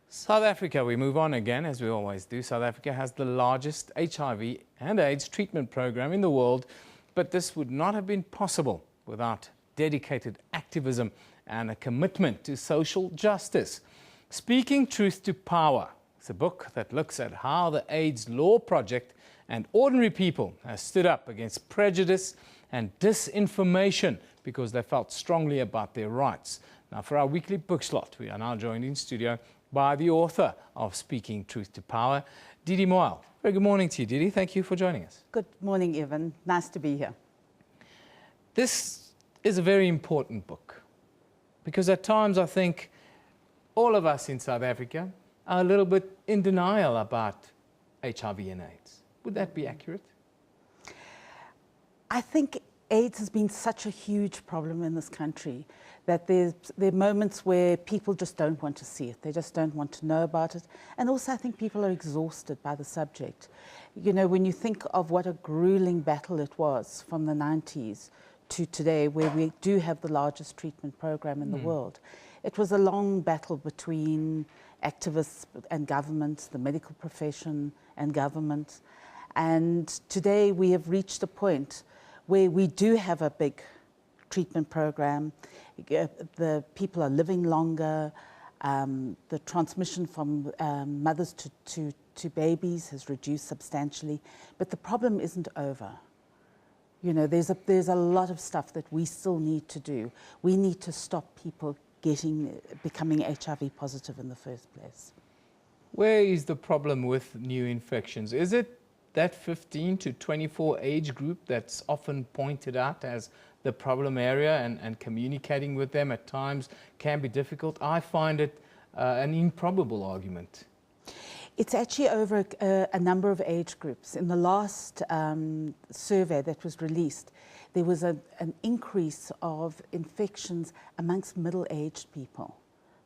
South Africa, we move on again, as we always do. South Africa has the largest HIV and AIDS treatment program in the world, but this would not have been possible without dedicated activism and a commitment to social justice. Speaking Truth to Power is a book that looks at how the AIDS Law Project and ordinary people have stood up against prejudice and disinformation because they felt strongly about their rights. Now, for our weekly book slot, we are now joined in studio by the author of Speaking Truth to Power, Didi Moyle. Very good morning to you, Didi. Thank you for joining us. Good morning, Evan. Nice to be here. This is a very important book because at times I think all of us in South Africa are a little bit in denial about HIV and AIDS. Would that be accurate? I think AIDS has been such a huge problem in this country that there are moments where people just don't want to see it. They just don't want to know about it. And also I think people are exhausted by the subject. You know, when you think of what a grueling battle it was from the 90s to today, where we do have the largest treatment program in the world, it was a long battle between activists and government, the medical profession and government. And today we have reached a point where we do have a big treatment program. The people are living longer. The transmission from mothers to babies has reduced substantially. But the problem isn't over. You know, there's a lot of stuff that we still need to do. We need to stop people becoming HIV positive in the first place. Where is the problem with new infections? Is it that 15 to 24 age group that's often pointed out as the problem area, and communicating with them at times can be difficult? I find it an improbable argument. It's actually over a number of age groups. In the last survey that was released, there was an increase of infections amongst middle-aged people,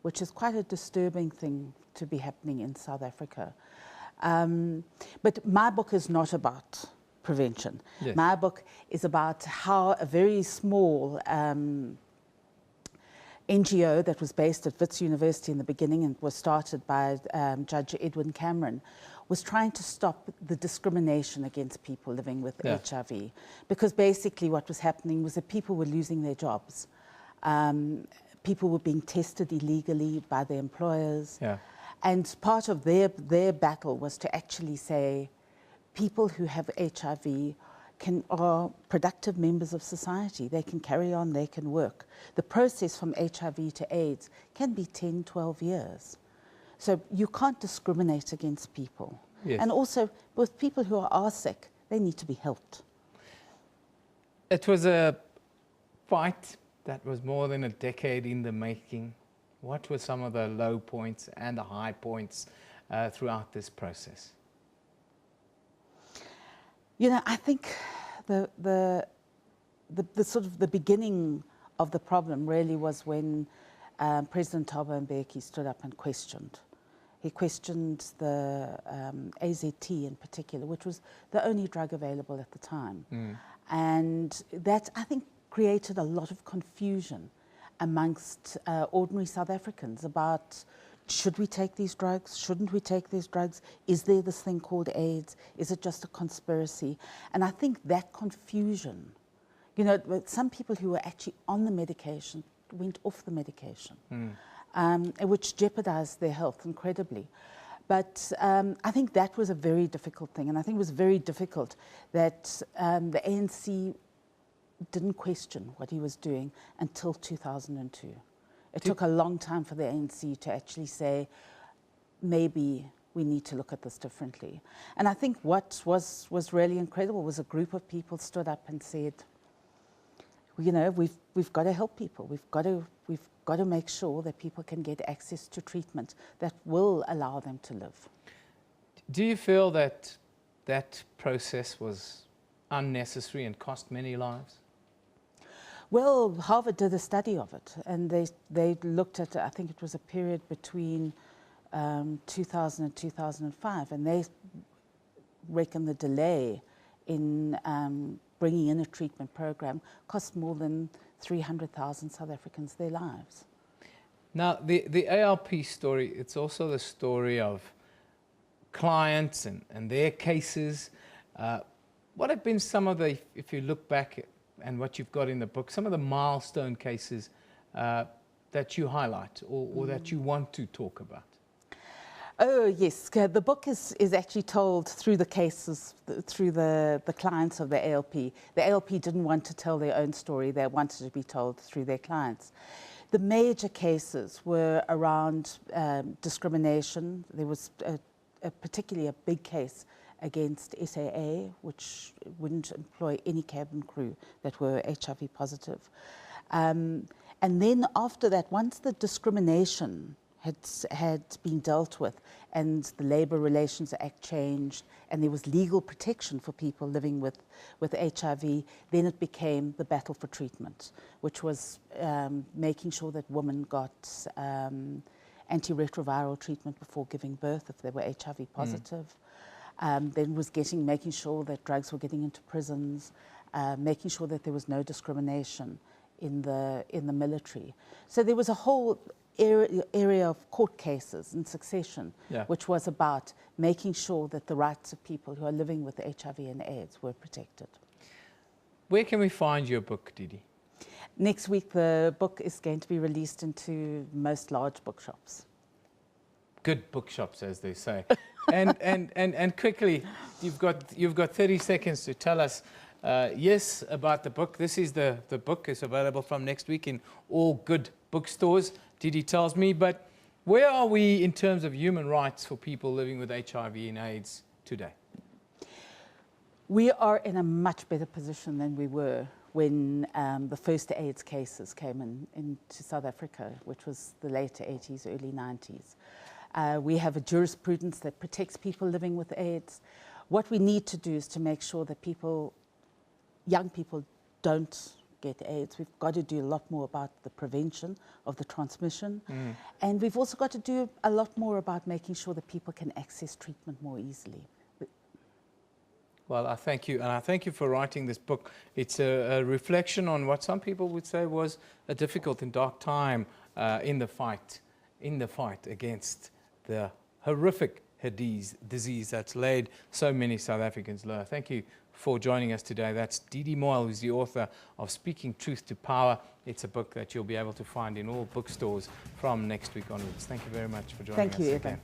which is quite a disturbing thing to be happening in South Africa. But my book is not about prevention. Yes. My book is about how a very small NGO that was based at Wits University in the beginning and was started by Judge Edwin Cameron was trying to stop the discrimination against people living with HIV. Because basically what was happening was that people were losing their jobs. People were being tested illegally by their employers. Yeah. And part of their battle was to actually say people who have HIV are productive members of society. They can carry on, they can work. The process from HIV to AIDS can be 10, 12 years. So you can't discriminate against people. Yes. And also, with people who are sick, they need to be helped. It was a fight that was more than a decade in the making. What were some of the low points and the high points throughout this process? You know, I think the sort of the beginning of the problem really was when President Thabo Mbeki stood up and questioned. He questioned the AZT in particular, which was the only drug available at the time. And that, I think, created a lot of confusion amongst ordinary South Africans about, should we take these drugs? Shouldn't we take these drugs? Is there this thing called AIDS? Is it just a conspiracy? And I think that confusion, you know, some people who were actually on the medication went off the medication, which jeopardized their health incredibly. But I think that was a very difficult thing. And I think it was very difficult that the ANC didn't question what he was doing until 2002. It took a long time for the ANC to actually say, maybe we need to look at this differently. And I think what was really incredible was a group of people stood up and said, you know, we've got to help people. We've got to make sure that people can get access to treatment that will allow them to live. Do you feel that that process was unnecessary and cost many lives? Well, Harvard did a study of it, and they looked at, I think it was a period between 2000 and 2005, and they reckon the delay in bringing in a treatment program cost more than 300,000 South Africans their lives. Now, the ALP story, it's also the story of clients and their cases. What have been some of the, if you look back and what you've got in the book, some of the milestone cases that you highlight or that you want to talk about? Oh, yes. The book is actually told through the cases, through the clients of the ALP. The ALP didn't want to tell their own story. They wanted to be told through their clients. The major cases were around discrimination. There was particularly a big case against SAA, which wouldn't employ any cabin crew that were HIV positive. And then after that, once the discrimination had been dealt with and the Labour Relations Act changed and there was legal protection for people living with HIV, then it became the battle for treatment, which was making sure that women got antiretroviral treatment before giving birth if they were HIV positive. Then was making sure that drugs were getting into prisons, making sure that there was no discrimination in the military. So there was a whole area of court cases in succession, which was about making sure that the rights of people who are living with HIV and AIDS were protected. Where can we find your book, Didi? Next week, the book is going to be released into most large bookshops. Good bookshops, as they say. And quickly, you've got 30 seconds to tell us, yes, about the book. This is the book is available from next week in all good bookstores, Didi tells me. But where are we in terms of human rights for people living with HIV and AIDS today? We are in a much better position than we were when the first AIDS cases came into South Africa, which was the later 80s, early 90s. We have a jurisprudence that protects people living with AIDS. What we need to do is to make sure that young people don't get AIDS. We've got to do a lot more about the prevention of the transmission. And we've also got to do a lot more about making sure that people can access treatment more easily. Well, I thank you, and I thank you for writing this book. It's a reflection on what some people would say was a difficult and dark time in the fight against the horrific disease that's laid so many South Africans low. Thank you for joining us today. That's Didi Moyle, who's the author of Speaking Truth to Power. It's a book that you'll be able to find in all bookstores from next week onwards. Thank you very much for joining us again. Thank you, Evan.